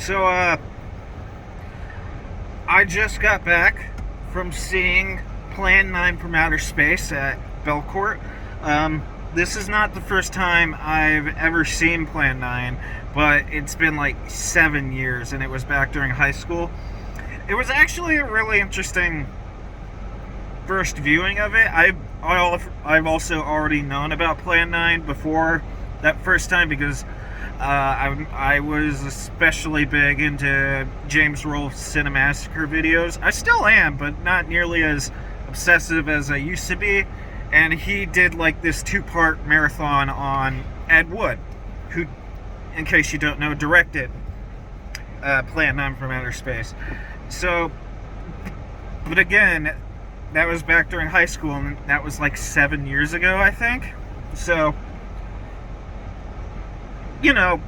So, I just got back from seeing Plan 9 from Outer Space at Belcourt. This is not the first time I've ever seen Plan 9, but it's been like 7 years, and it was back during high school. It was actually a really interesting first viewing of it. I've also already known about Plan 9 before that first time because I was especially big into James Rolfe's Cinemassacre videos. I still am, but not nearly as obsessive as I used to be. And he did like this 2-part marathon on Ed Wood, who, in case you don't know, directed Plan 9 from Outer Space. So, but again, that was back during high school, and that was like 7 years ago, I think. So,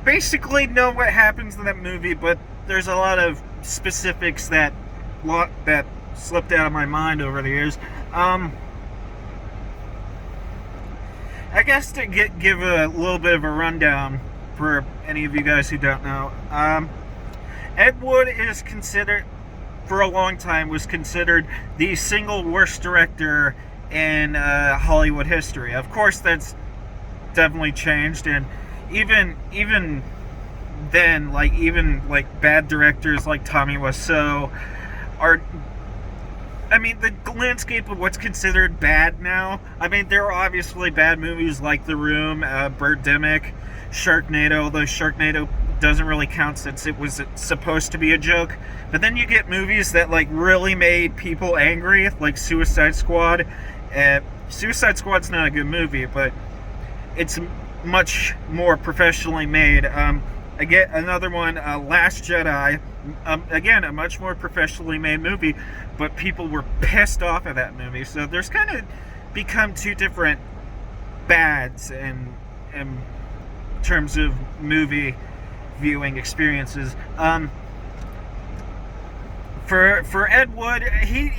basically know what happens in that movie, but there's a lot of specifics that slipped out of my mind over the years. I guess to give a little bit of a rundown for any of you guys who don't know, Ed Wood is considered, for a long time, was considered the single worst director in Hollywood history. Of course, that's definitely changed, and even then, even bad directors like Tommy Wiseau are. I mean, the landscape of what's considered bad now. I mean, there are obviously bad movies like The Room, Birdemic, Sharknado, although Sharknado doesn't really count since it was supposed to be a joke. But then you get movies that really made people angry, like Suicide Squad. Suicide Squad's not a good movie, but it's much more professionally made. Again, another one, Last Jedi. Again, a much more professionally made movie, but people were pissed off at that movie. So there's kind of become two different bads in terms of movie viewing experiences. For Ed Wood, he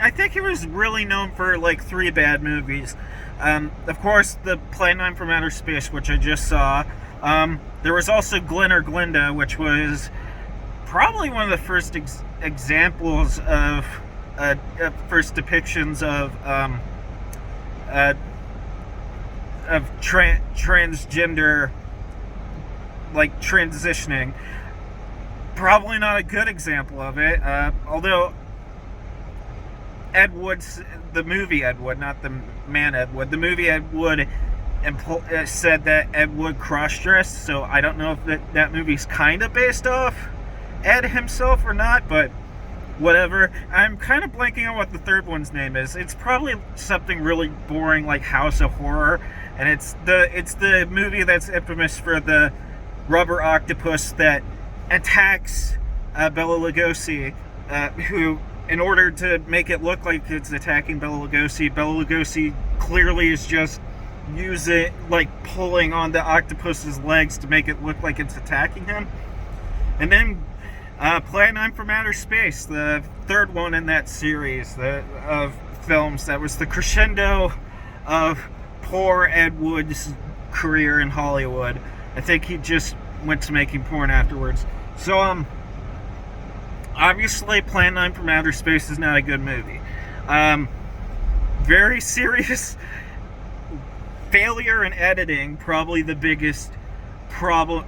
I think he was really known for 3 bad movies. Of course, the Plan 9 from Outer Space, which I just saw. There was also Glen or Glinda, which was probably one of the first examples of first depictions of transgender, transitioning. Probably not a good example of it, although the movie Ed Wood, not the man Ed Wood, the movie Ed Wood said that Ed Wood cross-dressed, so I don't know if that movie's kind of based off Ed himself or not, but whatever. I'm kind of blanking on what the third one's name is. It's probably something really boring like House of Horror, and it's the movie that's infamous for the rubber octopus that attacks Bela Lugosi, who, in order to make it look like it's attacking Bela Lugosi clearly is just pulling on the octopus's legs to make it look like it's attacking him. And then Plan 9 from Outer Space, the third one in that series of films, that was the crescendo of poor Ed Wood's career in Hollywood. I think he just went to making porn afterwards. So, obviously Plan 9 from Outer Space is not a good movie. Very serious failure in editing, probably the biggest problem,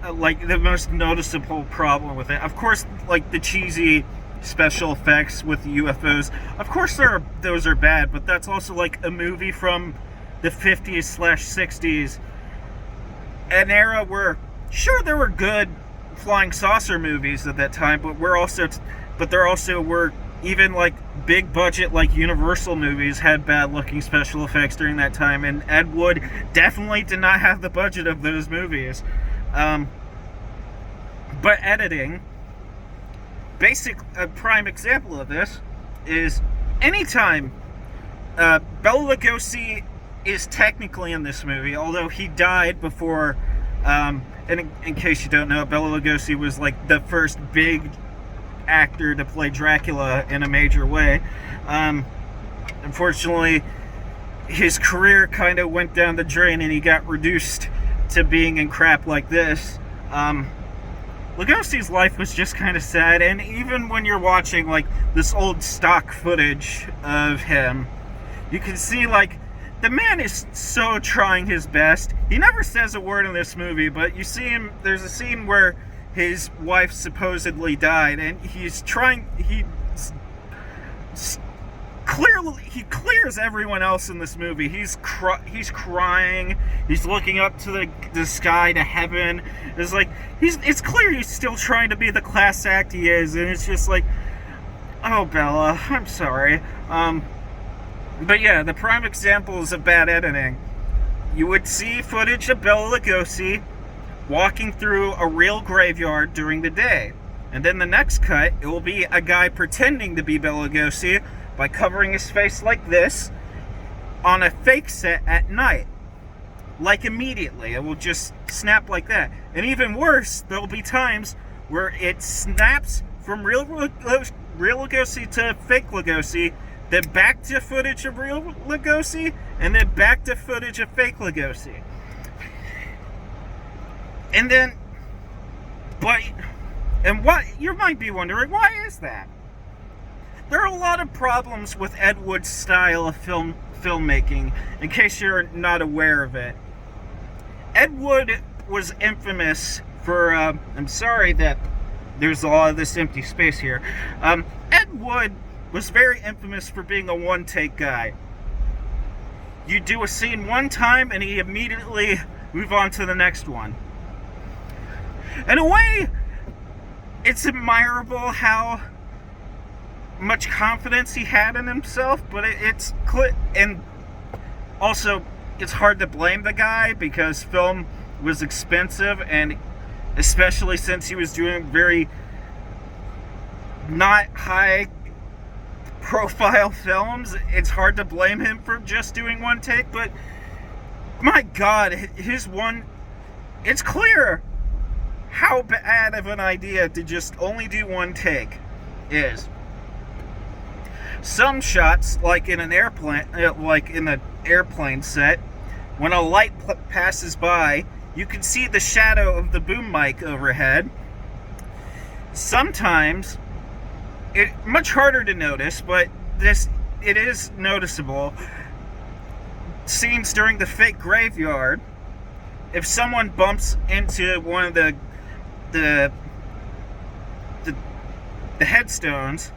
the most noticeable problem with it. Of course, the cheesy special effects with UFOs, of course those are bad, but that's also a movie from the 50s/60s, an era where, sure, there were good flying saucer movies at that time, but there also were even big budget Universal movies had bad looking special effects during that time, and Ed Wood definitely did not have the budget of those movies. But editing, a prime example of this is anytime Bela Lugosi is technically in this movie, although he died before. And in case you don't know, Bela Lugosi was the first big actor to play Dracula in a major way. Unfortunately, his career kind of went down the drain, and he got reduced to being in crap like this. Lugosi's life was just kind of sad, and even when you're watching, like, this old stock footage of him, you can see, like, the man is so trying his best. He never says a word in this movie, but you see him, there's a scene where his wife supposedly died, and he clears everyone else in this movie. He's crying. He's looking up to the sky, to heaven. It's like it's clear he's still trying to be the class act he is, and it's just like, oh, Bela, I'm sorry. But yeah, the prime examples of bad editing. You would see footage of Bela Lugosi walking through a real graveyard during the day, and then the next cut, it will be a guy pretending to be Bela Lugosi by covering his face like this on a fake set at night. Like immediately. It will just snap like that. And even worse, there'll be times where it snaps from real Lugosi to fake Lugosi, then back to footage of real Lugosi, and then back to footage of fake Lugosi. And then, what you might be wondering, why is that? There are a lot of problems with Ed Wood's style of filmmaking, in case you're not aware of it. Ed Wood was infamous for, I'm sorry that there's a lot of this empty space here. Ed Wood was very infamous for being a one-take guy. You do a scene one time, and he immediately move on to the next one. In a way, it's admirable how much confidence he had in himself, but it's clear, and also it's hard to blame the guy because film was expensive, and especially since he was doing very not high profile films, it's hard to blame him for just doing one take. But my God, it's clear how bad of an idea to just only do one take is. Some shots, like in an airplane, like in an airplane set, when a light passes by, you can see the shadow of the boom mic overhead. Sometimes, much harder to notice, but it is noticeable. Scenes during the fake graveyard, if someone bumps into one of the headstones,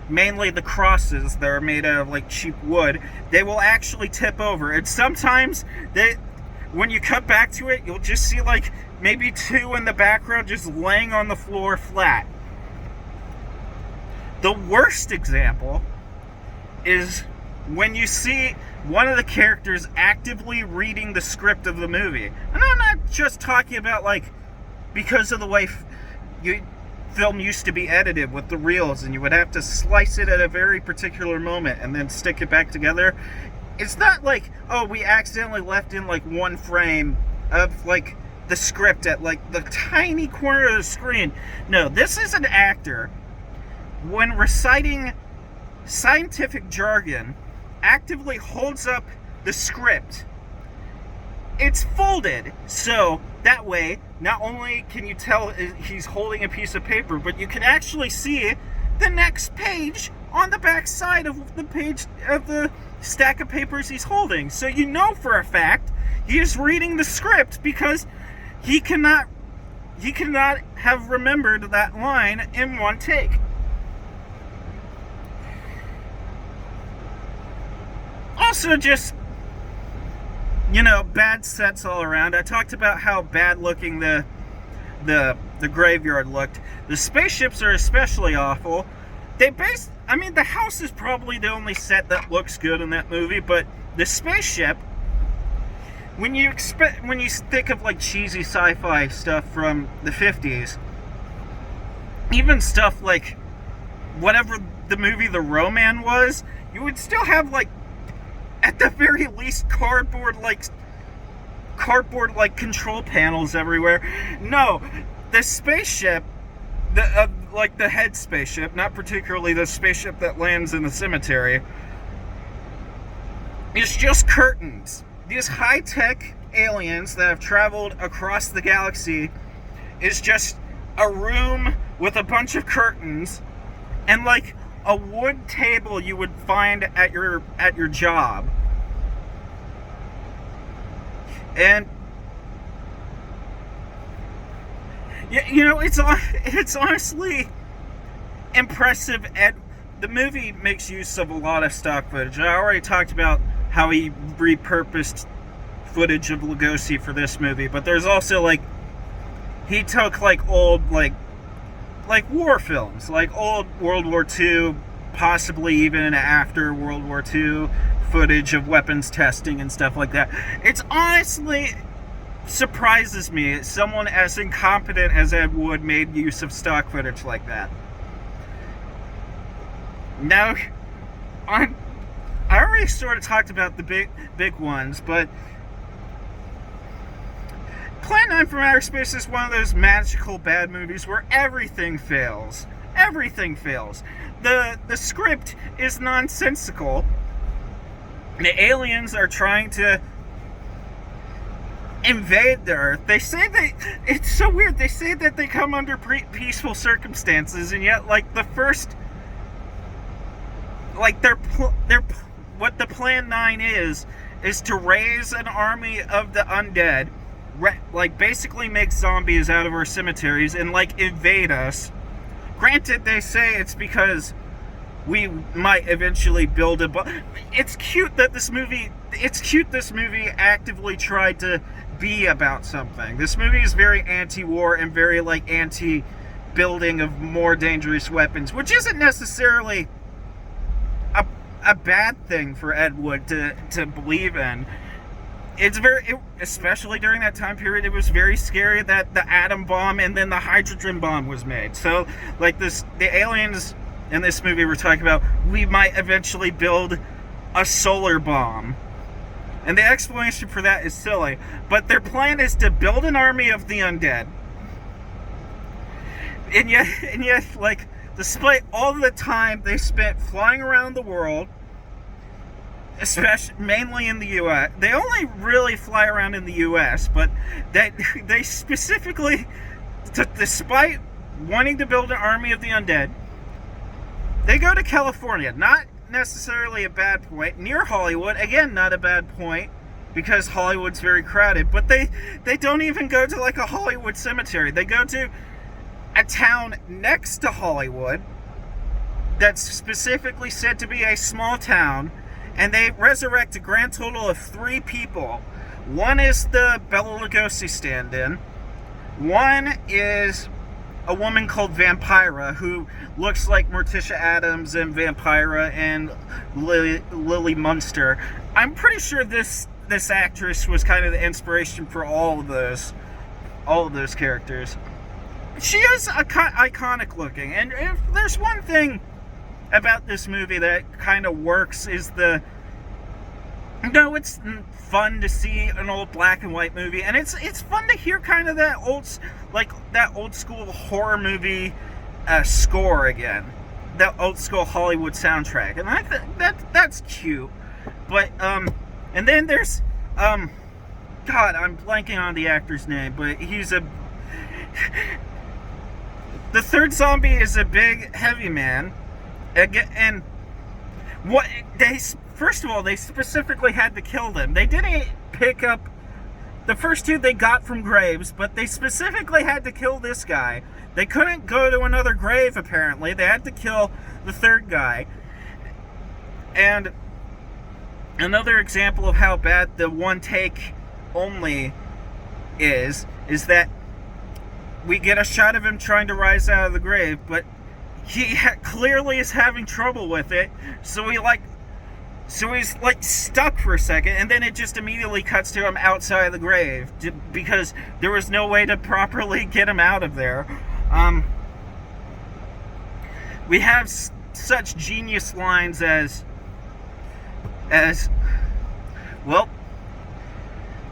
mainly the crosses that are made out of like cheap wood, they will actually tip over. And sometimes when you cut back to it, you'll just see like maybe two in the background just laying on the floor flat. The worst example is when you see one of the characters actively reading the script of the movie. And I'm not just talking about like because of the way film used to be edited with the reels, and you would have to slice it at a very particular moment and then stick it back together. It's not like, oh, we accidentally left in like one frame of like the script at like the tiny corner of the screen. No, this is an actor, when reciting scientific jargon, actively holds up the script. It's folded, so that way, not only can you tell he's holding a piece of paper, but you can actually see the next page on the back side of the page of the stack of papers he's holding. So you know for a fact he is reading the script, because he cannot have remembered that line in one take. Also, just, bad sets all around. I talked about how bad looking the graveyard looked. The spaceships are especially awful. The house is probably the only set that looks good in that movie, but the spaceship, when you think of like cheesy sci-fi stuff from the 50s, even stuff like whatever the movie The Roman was, you would still have like, at the very least, cardboard control panels everywhere. No, the spaceship, the head spaceship, not particularly the spaceship that lands in the cemetery, is just curtains. These high-tech aliens that have traveled across the galaxy is just a room with a bunch of curtains and like a wood table you would find at your job. And you know, it's honestly impressive. And the movie makes use of a lot of stock footage. I already talked about how he repurposed footage of Lugosi for this movie, but there's also like he took like old like war films, like old World War II, possibly even after World War II footage of weapons testing and stuff like that. It's honestly surprises me someone as incompetent as Ed Wood made use of stock footage like that. Now, I already sort of talked about the big ones, but Plan 9 from Outer Space is one of those magical bad movies where everything fails. Everything fails. The script is nonsensical. The aliens are trying to invade the Earth. They say it's so weird. They say that they come under peaceful circumstances, and yet, like, the first, like, what the Plan 9 is to raise an army of the undead, like, basically make zombies out of our cemeteries and, like, invade us. Granted, they say it's because we might eventually build a It's cute this movie actively tried to be about something. This movie is very anti-war and very, like, anti-building of more dangerous weapons, which isn't necessarily a bad thing for Ed Wood to believe in. It's especially during that time period, it was very scary that the atom bomb and then the hydrogen bomb was made. So, like, the aliens in this movie we're talking about, we might eventually build a solar bomb. And the explanation for that is silly. But their plan is to build an army of the undead. And yet, like, despite all the time they spent flying around the world, especially mainly in the U.S. They only really fly around in the U.S., but they specifically, despite wanting to build an army of the undead, they go to California. Not necessarily a bad point. Near Hollywood, again, not a bad point, because Hollywood's very crowded. But they don't even go to, like, a Hollywood cemetery. They go to a town next to Hollywood that's specifically said to be a small town, and they resurrect a grand total of 3 people. One is the Bela Lugosi stand-in. One is a woman called Vampira, who looks like Morticia Adams and Vampira and Lily Munster. I'm pretty sure this actress was kind of the inspiration for all of those characters. She is iconic looking, and if there's one thing about this movie that kind of works is it's fun to see an old black and white movie, and it's fun to hear kind of that old school horror movie score again, that old school Hollywood soundtrack, and I think that's cute. But and then there's God, I'm blanking on the actor's name, but he's the third zombie is a big heavy man. And first of all, they specifically had to kill them. They didn't pick up the first 2 they got from graves, but they specifically had to kill this guy. They couldn't go to another grave, apparently. They had to kill the third guy. And another example of how bad the one take only is that we get a shot of him trying to rise out of the grave, but he clearly is having trouble with it, so he's stuck for a second, and then it just immediately cuts to him outside of the grave, because there was no way to properly get him out of there. We have such genius lines as well,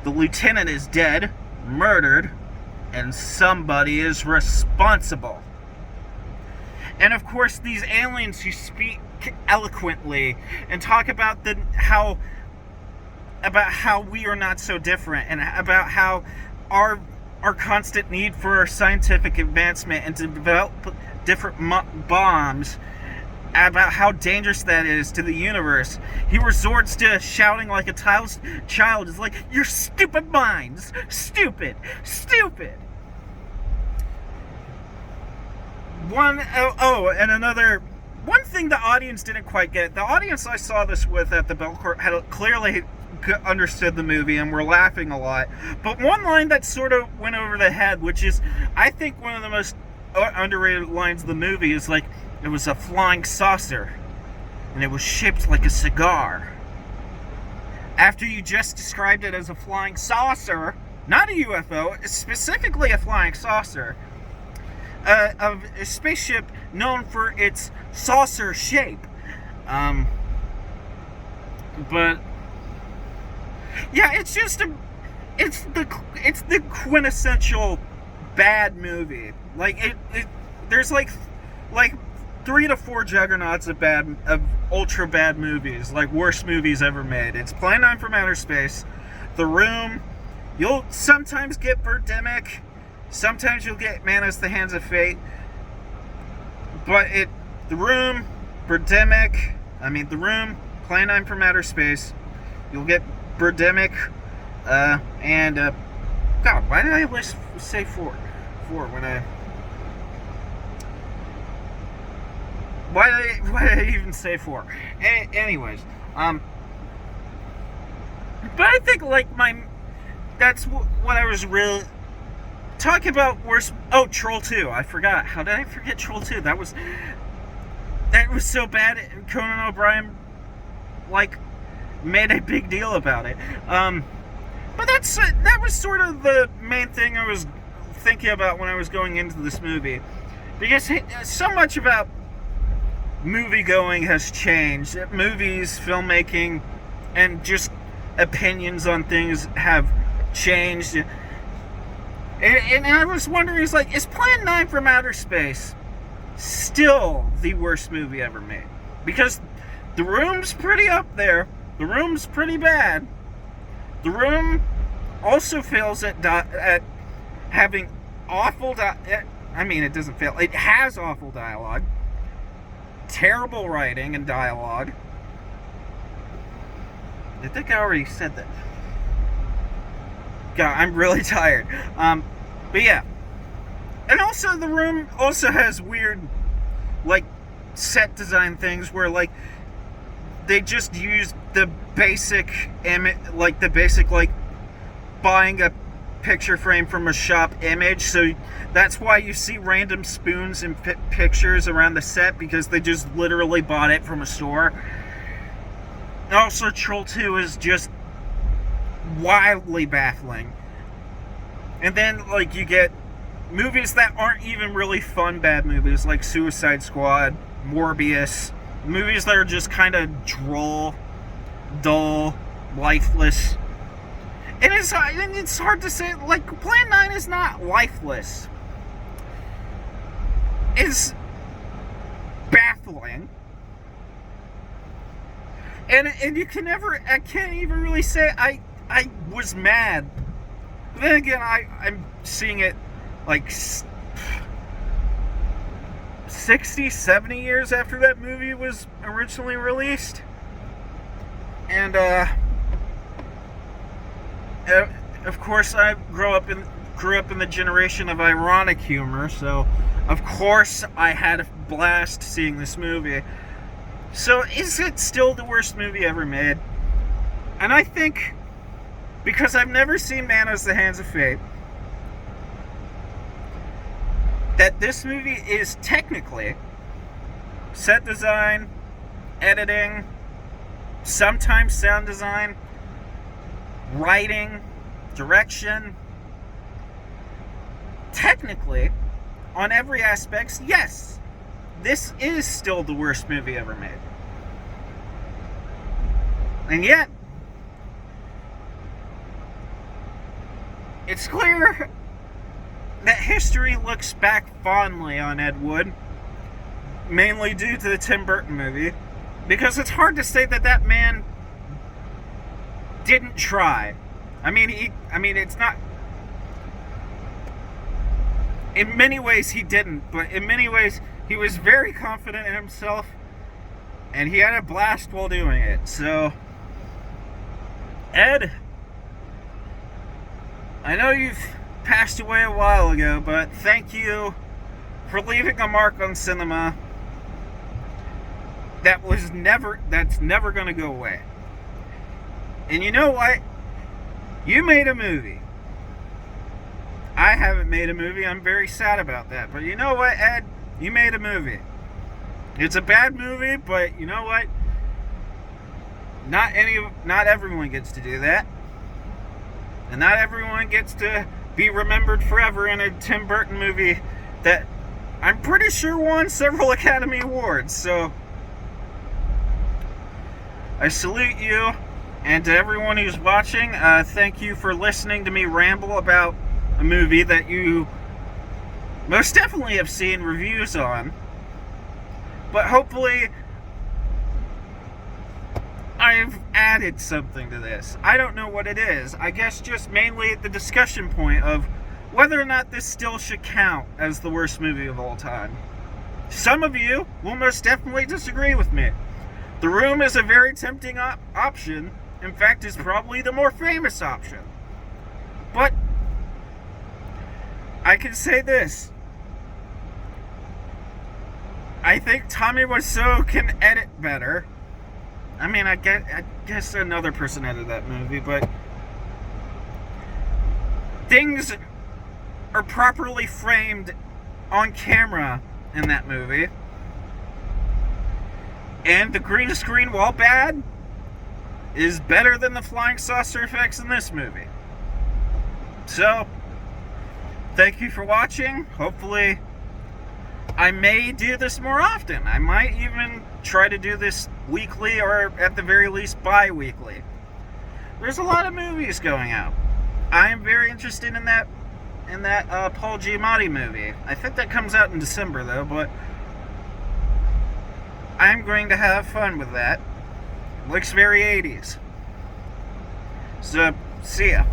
the lieutenant is dead, murdered, and somebody is responsible. And of course, these aliens who speak eloquently and talk about how we are not so different, and about how our our constant need for scientific advancement and to develop different bombs, about how dangerous that is to the universe, he resorts to shouting like a child. Is like, "Your stupid minds! Stupid! Stupid!" One thing the audience didn't quite get. The audience I saw this with at the Belcourt had clearly understood the movie and were laughing a lot. But one line that sort of went over the head, which is, I think, one of the most underrated lines of the movie, is like, it was a flying saucer and it was shaped like a cigar. After you just described it as a flying saucer, not a UFO, specifically a flying saucer, of a spaceship known for its saucer shape. But yeah, it's the quintessential bad movie. Like there's like 3 to 4 juggernauts of ultra bad movies, like worst movies ever made. It's Plan 9 from Outer Space, The Room. You'll sometimes get Birdemic. Sometimes you'll get Manos, The Hands of Fate. But The Room, Birdemic, The Room, Plan 9 from Outer Space. You'll get Birdemic, and, God, why did I always say 4? 4 when I... Why did I even say 4? Anyways, but I think, that's what I was really... Talking about worst... Oh, Troll 2. I forgot. How did I forget Troll 2? That was so bad. Conan O'Brien, made a big deal about it. But that was sort of the main thing I was thinking about when I was going into this movie. Because so much about movie-going has changed. Movies, filmmaking, and just opinions on things have changed. And I was wondering, is Plan 9 from Outer Space still the worst movie ever made? Because The Room's pretty up there. The Room's pretty bad. The Room also fails at having awful it doesn't fail. It has awful dialogue. Terrible writing and dialogue. I think I already said that. God, I'm really tired. But yeah. And also, The Room also has weird, set design things where, they just use the basic buying a picture frame from a shop image. So that's why you see random spoons and pictures around the set, because they just literally bought it from a store. Also, Troll 2 is just wildly baffling. And then, you get movies that aren't even really fun bad movies, like Suicide Squad, Morbius, movies that are just kind of droll, dull, lifeless. And it's hard to say, Plan 9 is not lifeless. It's baffling. And you can never, I can't even really say I was mad. But then again, I'm seeing it 60, 70 years after that movie was originally released. And, of course, I grew up in the generation of ironic humor, so of course I had a blast seeing this movie. So, is it still the worst movie ever made? And I think, because I've never seen Manos, The Hands of Fate, that this movie is technically set design, editing, sometimes sound design, writing, direction, technically, on every aspect, yes, this is still the worst movie ever made. And yet, it's clear that history looks back fondly on Ed Wood, mainly due to the Tim Burton movie, because it's hard to say that man didn't try. It's not... in many ways he didn't, but in many ways he was very confident in himself, and he had a blast while doing it. So, Ed, I know you've passed away a while ago, but thank you for leaving a mark on cinema that's never going to go away. And you know what? You made a movie. I haven't made a movie. I'm very sad about that. But you know what, Ed? You made a movie. It's a bad movie, but you know what? Not everyone gets to do that. And not everyone gets to be remembered forever in a Tim Burton movie that I'm pretty sure won several Academy Awards. So I salute you, and to everyone who's watching, thank you for listening to me ramble about a movie that you most definitely have seen reviews on. But hopefully I've added something to this. I don't know what it is. I guess just mainly the discussion point of whether or not this still should count as the worst movie of all time. Some of you will most definitely disagree with me. The Room is a very tempting option. In fact, it's probably the more famous option. But I can say this. I think Tommy Wiseau can edit better. I mean, I guess another person edited that movie, but things are properly framed on camera in that movie. And the green screen, while bad, is better than the flying saucer effects in this movie. So, thank you for watching. Hopefully, I may do this more often. I might even try to do this weekly, or at the very least bi-weekly. There's a lot of movies going out. I am very interested in that Paul Giamatti movie. I think that comes out in December though, but I'm going to have fun with that. Looks very 80s. So, see ya.